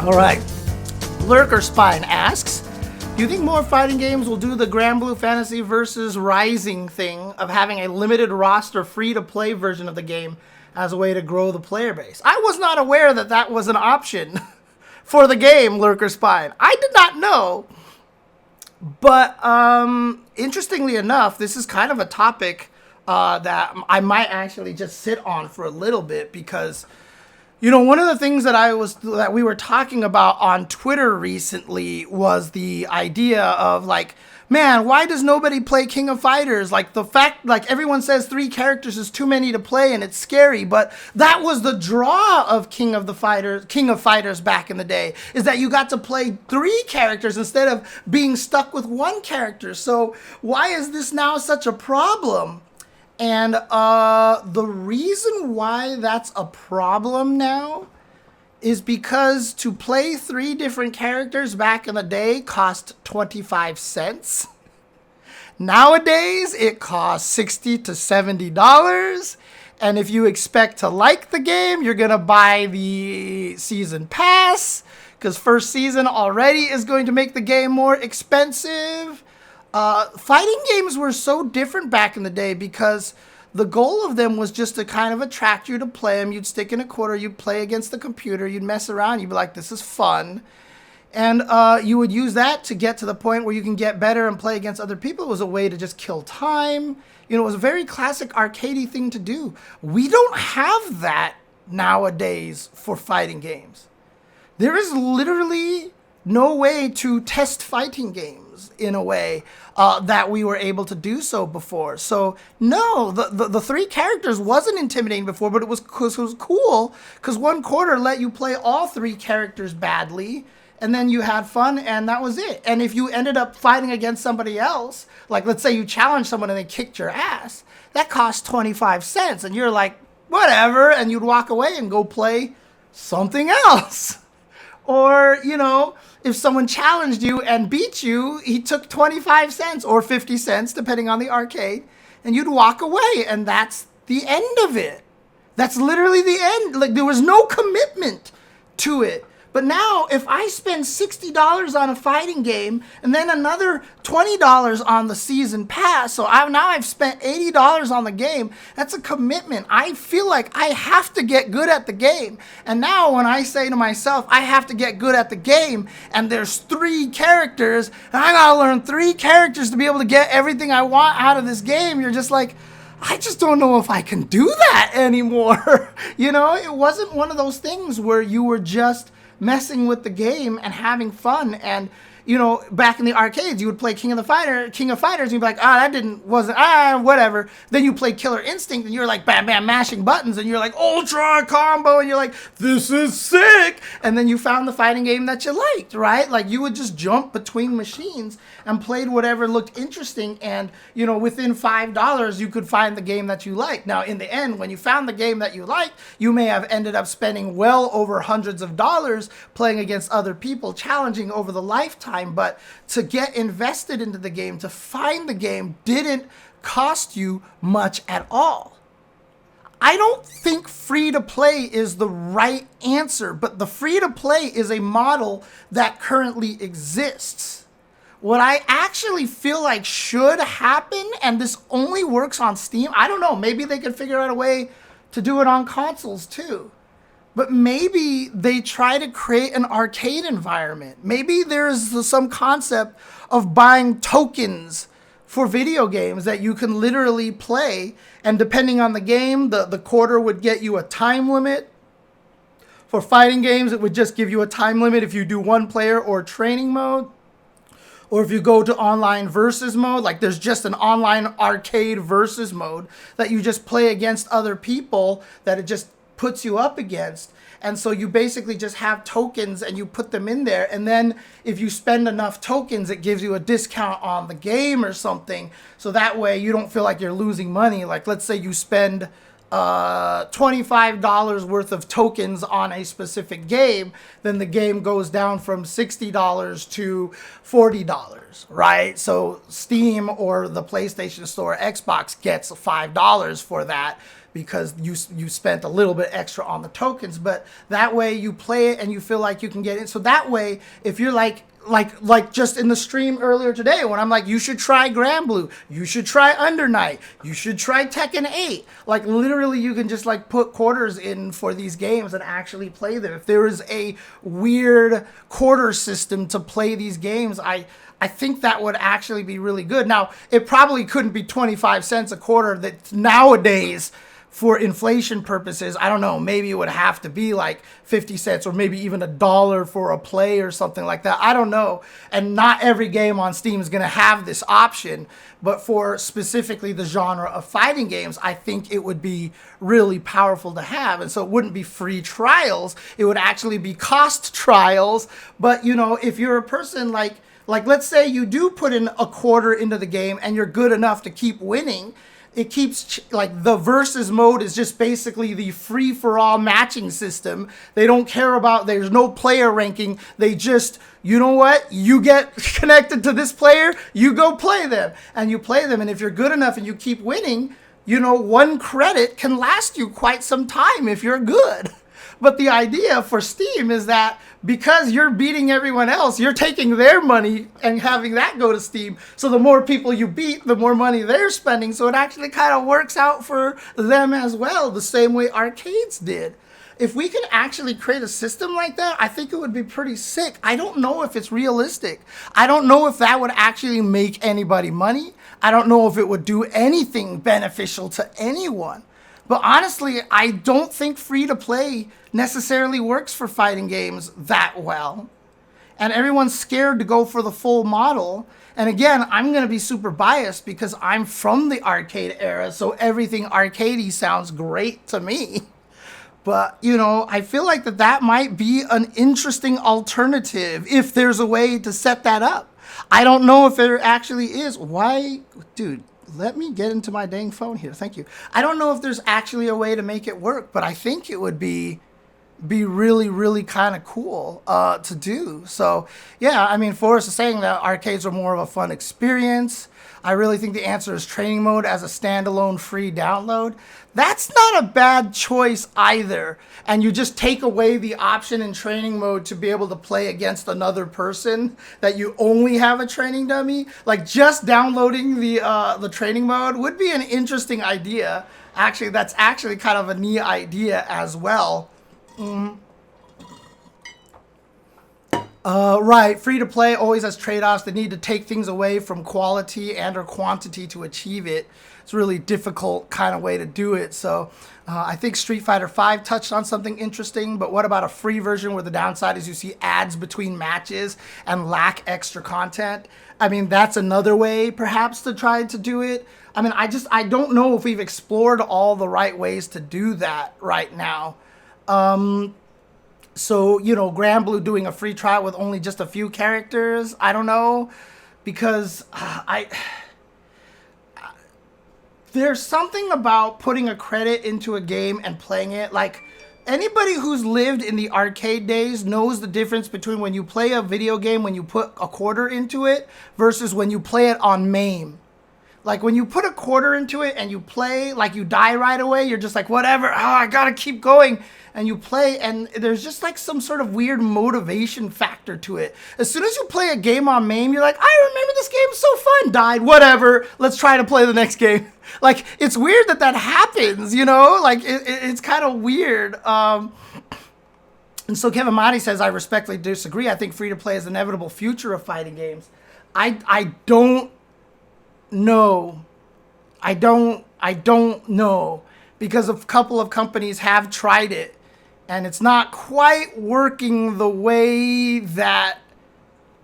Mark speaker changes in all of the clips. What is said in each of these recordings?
Speaker 1: All right. Lurker Spine asks, do you think more fighting games will do the Granblue Fantasy Versus Rising thing of having a limited roster free-to-play version of the game as a way to grow the player base? I was not aware that that was an option for the game, Lurker Spine. I did not know. But interestingly enough, this is kind of a topic that I might actually just sit on for a little bit because, you know, one of the things that we were talking about on Twitter recently was the idea of like, man, why does nobody play King of Fighters? Like the fact, like everyone says 3 characters is too many to play and it's scary, but that was the draw of King of Fighters back in the day, is that you got to play 3 characters instead of being stuck with 1 character. So why is this now such a problem? And the reason why that's a problem now is because to play 3 different characters back in the day cost 25 cents. Nowadays, it costs $60 to $70. And if you expect to like the game, you're going to buy the season pass, because first season already is going to make the game more expensive. Fighting games were so different back in the day because the goal of them was just to kind of attract you to play them. You'd stick in a quarter, you'd play against the computer, you'd mess around, you'd be like, this is fun. And you would use that to get to the point where you can get better and play against other people. It was a way to just kill time. You know, it was a very classic arcadey thing to do. We don't have that nowadays for fighting games. There is literally no way to test fighting games in a way that we were able to do so before. So no, the 3 characters wasn't intimidating before, but it was cool because 1 quarter let you play all 3 characters badly, and then you had fun, and that was it. And if you ended up fighting against somebody else, like let's say you challenged someone and they kicked your ass, that cost 25 cents, and you're like, whatever, and you'd walk away and go play something else. Or, you know, if someone challenged you and beat you, he took 25 cents or 50 cents, depending on the arcade, and you'd walk away, and that's the end of it. That's literally the end. Like, there was no commitment to it. But now, if I spend $60 on a fighting game and then another $20 on the season pass, so I've spent $80 on the game, that's a commitment. I feel like I have to get good at the game. And now when I say to myself, I have to get good at the game, and there's 3 characters, and I gotta learn 3 characters to be able to get everything I want out of this game, you're just like, I just don't know if I can do that anymore. You know, it wasn't one of those things where you were just messing with the game and having fun. And, you know, back in the arcades, you would play King of Fighters, and you'd be like, whatever. Then you play Killer Instinct, and you're like, bam, bam, mashing buttons, and you're like, ultra combo, and you're like, this is sick. And then you found the fighting game that you liked, right? Like, you would just jump between machines and played whatever looked interesting, and, you know, within $5, you could find the game that you liked. Now, in the end, when you found the game that you liked, you may have ended up spending well over hundreds of dollars playing against other people, challenging over the lifetime. But to get invested into the game, to find the game, didn't cost you much at all. I don't think free-to-play is the right answer, but the free-to-play is a model that currently exists. What I actually feel like should happen, and this only works on Steam, I don't know, maybe they could figure out a way to do it on consoles too. But maybe they try to create an arcade environment. Maybe there's some concept of buying tokens for video games that you can literally play. And depending on the game, the quarter would get you a time limit. For fighting games, it would just give you a time limit if you do 1 player or training mode. Or if you go to online versus mode, like there's just an online arcade versus mode that you just play against other people that it just puts you up against. And so you basically just have tokens and you put them in there, and then if you spend enough tokens, it gives you a discount on the game or something, so that way you don't feel like you're losing money. Like, let's say you spend $25 worth of tokens on a specific game, then the game goes down from $60 to $40, right? So Steam or the PlayStation Store or Xbox gets $5 for that, because you spent a little bit extra on the tokens. But that way you play it and you feel like you can get it. So that way, if you're like just in the stream earlier today when I'm like, you should try Granblue, you should try Under Night, you should try Tekken 8. Like literally you can just like put quarters in for these games and actually play them. If there is a weird quarter system to play these games, I think that would actually be really good. Now, it probably couldn't be 25 cents a quarter that nowadays, for inflation purposes, I don't know, maybe it would have to be like 50 cents or maybe even $1 for a play or something like that. I don't know. And not every game on Steam is going to have this option. But for specifically the genre of fighting games, I think it would be really powerful to have. And so it wouldn't be free trials. It would actually be cost trials. But, you know, if you're a person like let's say you do put in a quarter into the game and you're good enough to keep winning, it keeps, like, the versus mode is just basically the free-for-all matching system. They don't care about, there's no player ranking. They just, you know what? You get connected to this player, you go play them. And you play them, and if you're good enough and you keep winning, you know, 1 credit can last you quite some time if you're good. But the idea for Steam is that because you're beating everyone else, you're taking their money and having that go to Steam. So the more people you beat, the more money they're spending. So it actually kind of works out for them as well, the same way arcades did. If we could actually create a system like that, I think it would be pretty sick. I don't know if it's realistic. I don't know if that would actually make anybody money. I don't know if it would do anything beneficial to anyone. But honestly, I don't think free-to-play necessarily works for fighting games that well. And everyone's scared to go for the full model. And again, I'm going to be super biased because I'm from the arcade era, so everything arcadey sounds great to me. But, you know, I feel like that might be an interesting alternative if there's a way to set that up. I don't know if there actually is. Why? Dude. Let me get into my dang phone here. Thank you. I don't know if there's actually a way to make it work, but I think it would be really, really kind of cool to do. So, yeah, I mean, Forrest is saying that arcades are more of a fun experience. I really think the answer is training mode as a standalone free download. That's not a bad choice either. And you just take away the option in training mode to be able to play against another person that you only have a training dummy. Like just downloading the training mode would be an interesting idea. Actually, that's actually kind of a neat idea as well. Right, free-to-play always has trade-offs. They need to take things away from quality and or quantity to achieve it. It's a really difficult kind of way to do it. So I think Street Fighter V touched on something interesting, but what about a free version where the downside is you see ads between matches and lack extra content? I mean, that's another way perhaps to try to do it. I mean, I don't know if we've explored all the right ways to do that right now. So, you know, Granblue doing a free trial with only just a few characters, I don't know, because there's something about putting a credit into a game and playing it. Like, anybody who's lived in the arcade days knows the difference between when you play a video game, when you put a quarter into it, versus when you play it on MAME. Like, when you put a quarter into it and you play, like, you die right away, you're just like, whatever, I gotta keep going. And you play, and there's just, like, some sort of weird motivation factor to it. As soon as you play a game on MAME, you're like, I remember this game was so fun. Died, whatever, let's try to play the next game. Like, it's weird that happens, you know? Like, it's kind of weird. And so Kevin Motti says, I respectfully disagree. I think free-to-play is the inevitable future of fighting games. I don't know. I don't know. Because a couple of companies have tried it. And it's not quite working the way that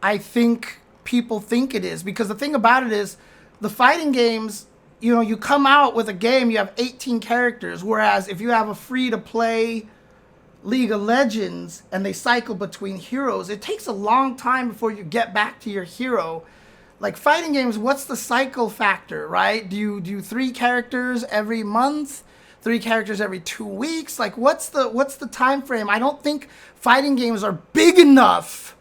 Speaker 1: I think people think it is. Because the thing about it is, the fighting games, you know, you come out with a game, you have 18 characters. Whereas if you have a free-to-play League of Legends and they cycle between heroes, it takes a long time before you get back to your hero. Like fighting games, what's the cycle factor, right? Do you do 3 characters every month? 3 characters every 2 weeks? Like, what's the time frame? I don't think fighting games are big enough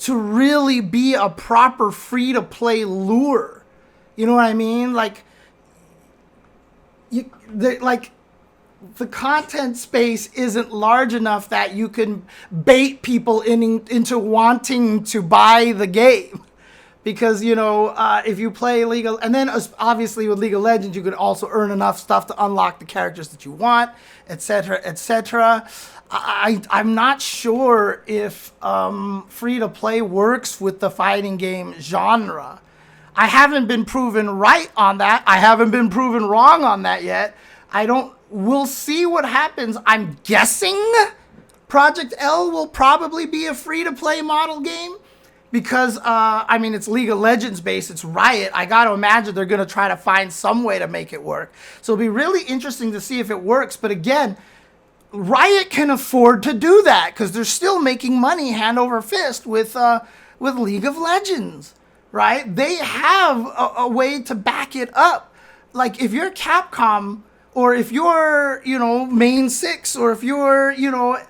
Speaker 1: to really be a proper free-to-play lure. You know what I mean? Like, the content space isn't large enough that you can bait people into wanting to buy the game. Because, if you play and then obviously with League of Legends, you could also earn enough stuff to unlock the characters that you want, etc., etc. I'm not sure if free-to-play works with the fighting game genre. I haven't been proven right on that. I haven't been proven wrong on that yet. We'll see what happens. I'm guessing Project L will probably be a free-to-play model game. Because, it's League of Legends based, it's Riot. I got to imagine they're going to try to find some way to make it work. So it'll be really interesting to see if it works. But again, Riot can afford to do that because they're still making money hand over fist with League of Legends, right? They have a way to back it up. Like if you're Capcom, or if you're, Main 6, or if you're,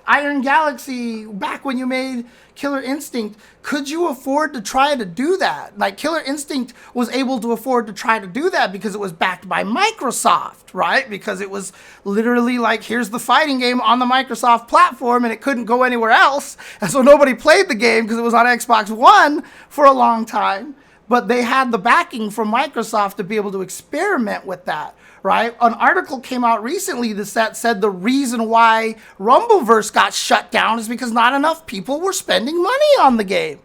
Speaker 1: Iron Galaxy, back when you made Killer Instinct, could you afford to try to do that? Like Killer Instinct was able to afford to try to do that because it was backed by Microsoft, right? Because it was literally like, here's the fighting game on the Microsoft platform and it couldn't go anywhere else. And so nobody played the game because it was on Xbox One for a long time. But they had the backing from Microsoft to be able to experiment with that. Right? An article came out recently that said the reason why Rumbleverse got shut down is because not enough people were spending money on the game.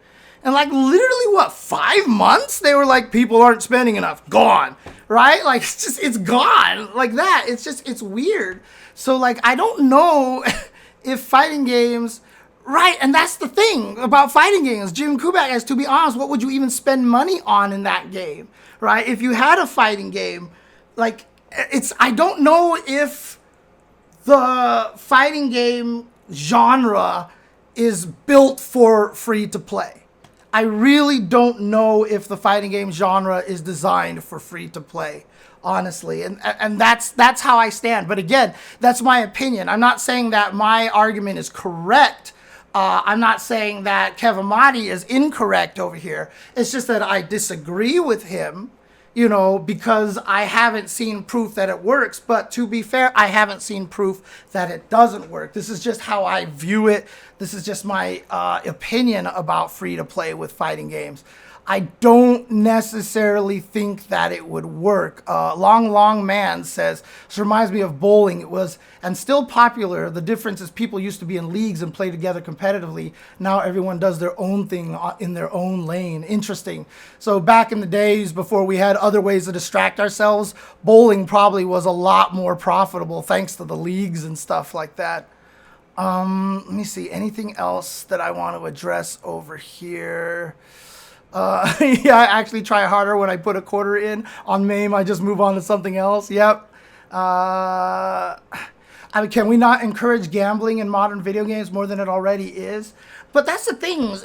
Speaker 1: And like literally 5 months? They were like, people aren't spending enough. Gone. Right? Like it's gone. Like that. It's weird. So like, I don't know if fighting games, right? And that's the thing about fighting games. Jim Kubak, as to be honest, what would you even spend money on in that game? Right? If you had a fighting game, like, I don't know if the fighting game genre is built for free to play. I really don't know if the fighting game genre is designed for free to play, honestly. And that's how I stand. But again, that's my opinion. I'm not saying that my argument is correct. I'm not saying that Kevin Motti is incorrect over here. It's just that I disagree with him. Because I haven't seen proof that it works. But to be fair, I haven't seen proof that it doesn't work. This is just how I view it. This is just my opinion about free-to-play with fighting games. I don't necessarily think that it would work. Long Man says, this reminds me of bowling. It was, and still popular. The difference is people used to be in leagues and play together competitively. Now everyone does their own thing in their own lane. Interesting. So back in the days before we had other ways to distract ourselves, bowling probably was a lot more profitable thanks to the leagues and stuff like that. Let me see. Anything else that I want to address over here? Yeah, I actually try harder when I put a quarter in. On MAME, I just move on to something else. Yep. Can we not encourage gambling in modern video games more than it already is? But that's the thing,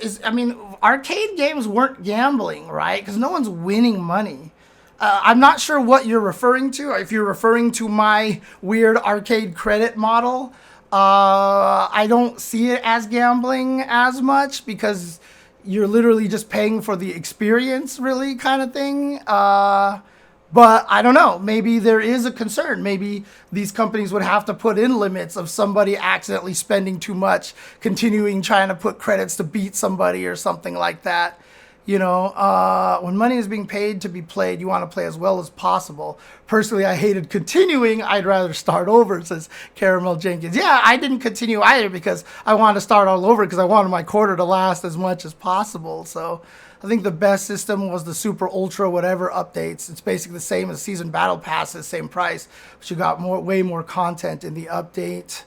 Speaker 1: arcade games weren't gambling, right? Because no one's winning money. I'm not sure what you're referring to. If you're referring to my weird arcade credit model, I don't see it as gambling as much because you're literally just paying for the experience, really, kind of thing. But I don't know. Maybe there is a concern. Maybe these companies would have to put in limits of somebody accidentally spending too much, continuing trying to put credits to beat somebody or something like that. When money is being paid to be played, you want to play as well as possible. Personally, I hated continuing. I'd rather start over, says Caramel Jenkins. Yeah, I didn't continue either because I wanted to start all over because I wanted my quarter to last as much as possible. So I think the best system was the Super Ultra whatever updates. It's basically the same as Season Battle Passes, same price, but you got way more content in the update.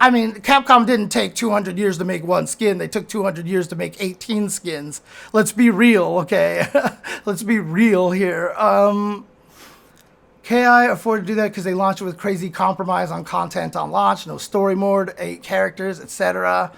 Speaker 1: Capcom didn't take 200 years to make one skin. They took 200 years to make 18 skins. Let's be real, okay? Let's be real here. KI afford to do that because they launched it with crazy compromise on content on launch, no story mode, 8 characters, etc.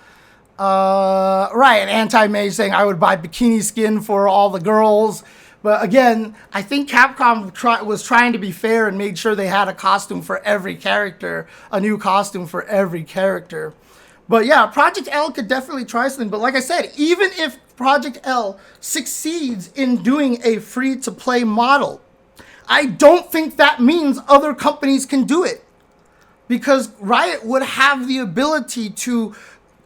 Speaker 1: Right, an anti-mage saying I would buy bikini skin for all the girls. But again, I think Capcom was trying to be fair and made sure they had a costume for every character, a new costume for every character. But yeah, Project L could definitely try something. But like I said, even if Project L succeeds in doing a free-to-play model, I don't think that means other companies can do it, because Riot would have the ability to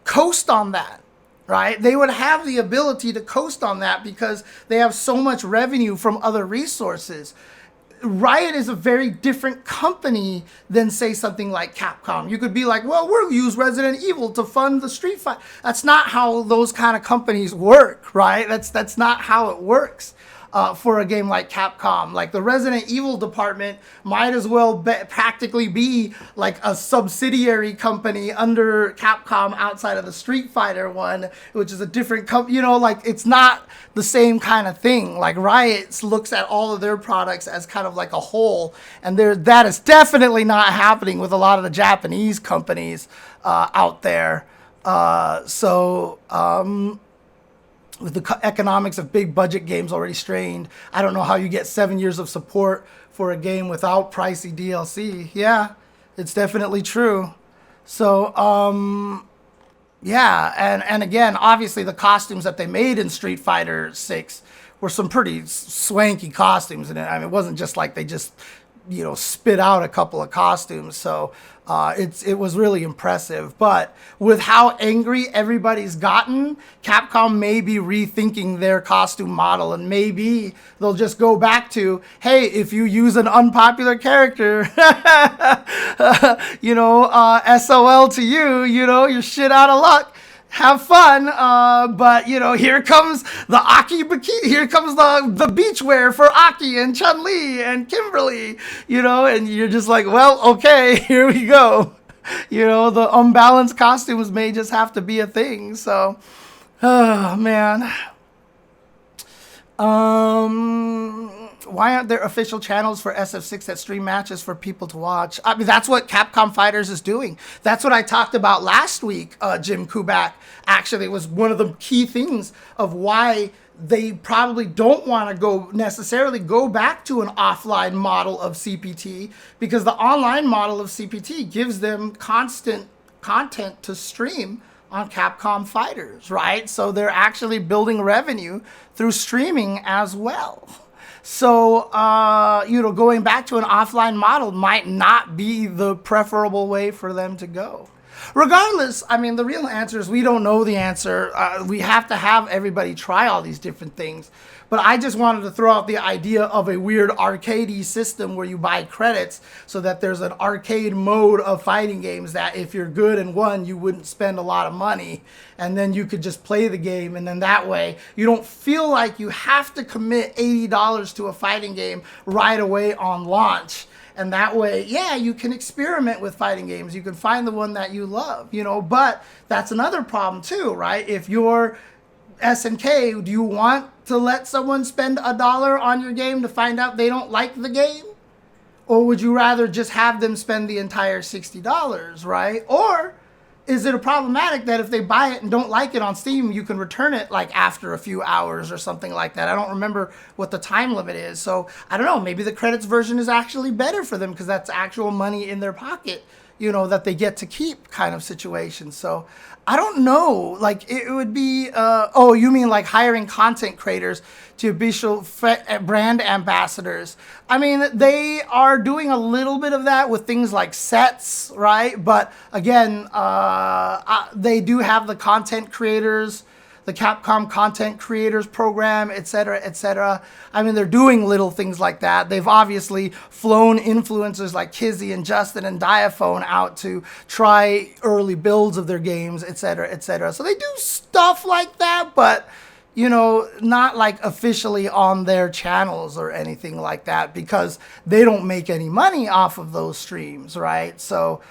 Speaker 1: coast on that, right? They would have the ability to coast on that because they have so much revenue from other resources. Riot is a very different company than, say, something like Capcom. You could be like, well, we'll use Resident Evil to fund the Street Fighter. That's not how those kind of companies work, right? That's not how it works. For a game like Capcom, like the Resident Evil department might as well practically be like a subsidiary company under Capcom outside of the Street Fighter one, which is a different company. You know, like it's not the same kind of thing. Like Riot looks at all of their products as kind of like a whole, and that is definitely not happening with a lot of the Japanese companies out there. With the economics of big budget games already strained, I don't know how you get 7 years of support for a game without pricey DLC. Yeah, it's definitely true. So, yeah, and again, obviously the costumes that they made in Street Fighter 6 were some pretty swanky costumes. And I mean, it wasn't just like they just, spit out a couple of costumes. So it was really impressive. But with how angry everybody's gotten, Capcom may be rethinking their costume model, and maybe they'll just go back to, hey, if you use an unpopular character, SOL to you, you're shit out of luck. Have fun, but here comes the Aki bikini. Here comes the beachwear for Aki and Chun-Li and Kimberly. And you're just like, well, okay, here we go. The unbalanced costumes may just have to be a thing. So, oh man. Why aren't there official channels for SF6 that stream matches for people to watch? I mean, that's what Capcom Fighters is doing. That's what I talked about last week, Jim Kubak. Actually, it was one of the key things of why they probably don't want to necessarily go back to an offline model of CPT, because the online model of CPT gives them constant content to stream on Capcom Fighters, right? So they're actually building revenue through streaming as well. So, going back to an offline model might not be the preferable way for them to go. Regardless, I mean, the real answer is we don't know the answer. We have to have everybody try all these different things. But I just wanted to throw out the idea of a weird arcadey system where you buy credits so that there's an arcade mode of fighting games that if you're good in one, you wouldn't spend a lot of money. And then you could just play the game. And then that way, you don't feel like you have to commit $80 to a fighting game right away on launch. And that way, yeah, you can experiment with fighting games. You can find the one that you love, But that's another problem too, right? If you're SNK, do you want to let someone spend $1 on your game to find out they don't like the game? Or would you rather just have them spend the entire $60, right? Or is it problematic that if they buy it and don't like it on Steam, you can return it like after a few hours or something like that? I don't remember what the time limit is. So I don't know, maybe the credits version is actually better for them because that's actual money in their pocket, that they get to keep kind of situation. So I don't know, like it would be, you mean like hiring content creators to be brand ambassadors. I mean, they are doing a little bit of that with things like sets, right? But again, they do have the content creators, the Capcom Content Creators Program, et cetera, et cetera. I mean, they're doing little things like that. They've obviously flown influencers like Kizzy and Justin and Diaphone out to try early builds of their games, et cetera, et cetera. So they do stuff like that, but, not like officially on their channels or anything like that because they don't make any money off of those streams, right? So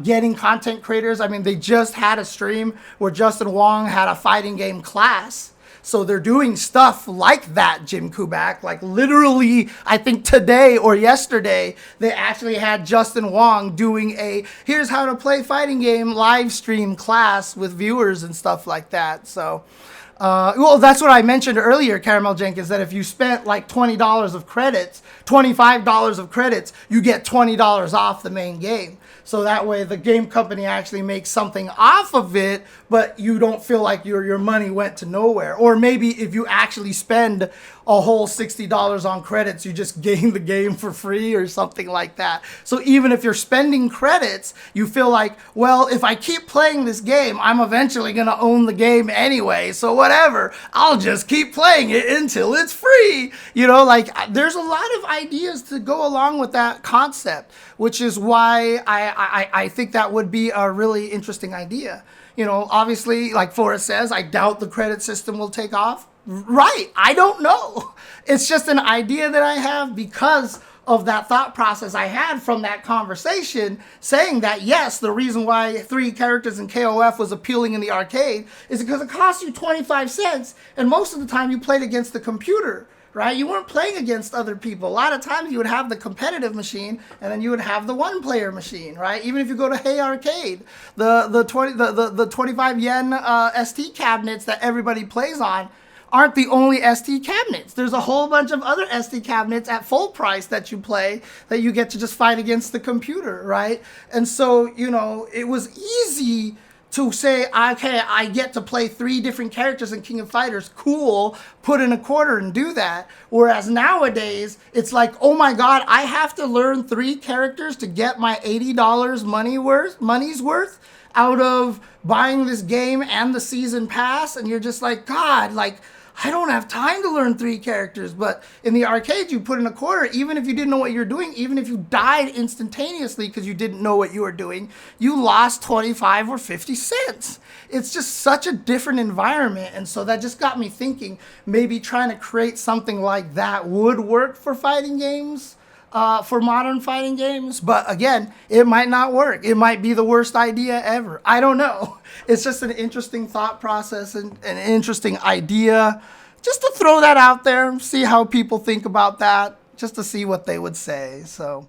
Speaker 1: getting content creators. I mean, they just had a stream where Justin Wong had a fighting game class. So they're doing stuff like that, Jim Kubak. Like literally, I think today or yesterday, they actually had Justin Wong doing a here's how to play fighting game live stream class with viewers and stuff like that. So, that's what I mentioned earlier, Caramel Jenkins, that if you spent like $20 of credits, $25 of credits, you get $20 off the main game. So that way the game company actually makes something off of it, but you don't feel like your money went to nowhere. Or maybe if you actually spend a whole $60 on credits, you just gain the game for free or something like that. So even if you're spending credits, you feel like, well, if I keep playing this game, I'm eventually going to own the game anyway. So whatever, I'll just keep playing it until it's free. You know, like there's a lot of ideas to go along with that concept, which is why I think that would be a really interesting idea. You know, obviously, like Forrest says, I doubt the credit system will take off. Right. I don't know. It's just an idea that I have because of that thought process I had from that conversation saying that, yes, the reason why 3 characters in KOF was appealing in the arcade is because it cost you 25 cents. And most of the time you played against the computer, right? You weren't playing against other people. A lot of times you would have the competitive machine and then you would have the one-player machine, right? Even if you go to Hey Arcade, the 25 yen ST cabinets that everybody plays on aren't the only ST cabinets. There's a whole bunch of other ST cabinets at full price that you play that you get to just fight against the computer, right? And so, you know, it was easy to say, okay, I get to play 3 different characters in King of Fighters. Cool, put in a quarter and do that. Whereas nowadays, it's like, oh my God, I have to learn 3 characters to get my $80 money's worth out of buying this game and the season pass. And you're just like, God, like, I don't have time to learn 3 characters. But in the arcade, you put in a quarter, even if you didn't know what you're doing, even if you died instantaneously because you didn't know what you were doing, you lost 25 or 50 cents. It's just such a different environment. And so that just got me thinking, maybe trying to create something like that would work for fighting games. For modern fighting games, but again, it might not work. It might be the worst idea ever. I don't know. It's just an interesting thought process and an interesting idea. Just to throw that out there, see how people think about that, just to see what they would say. So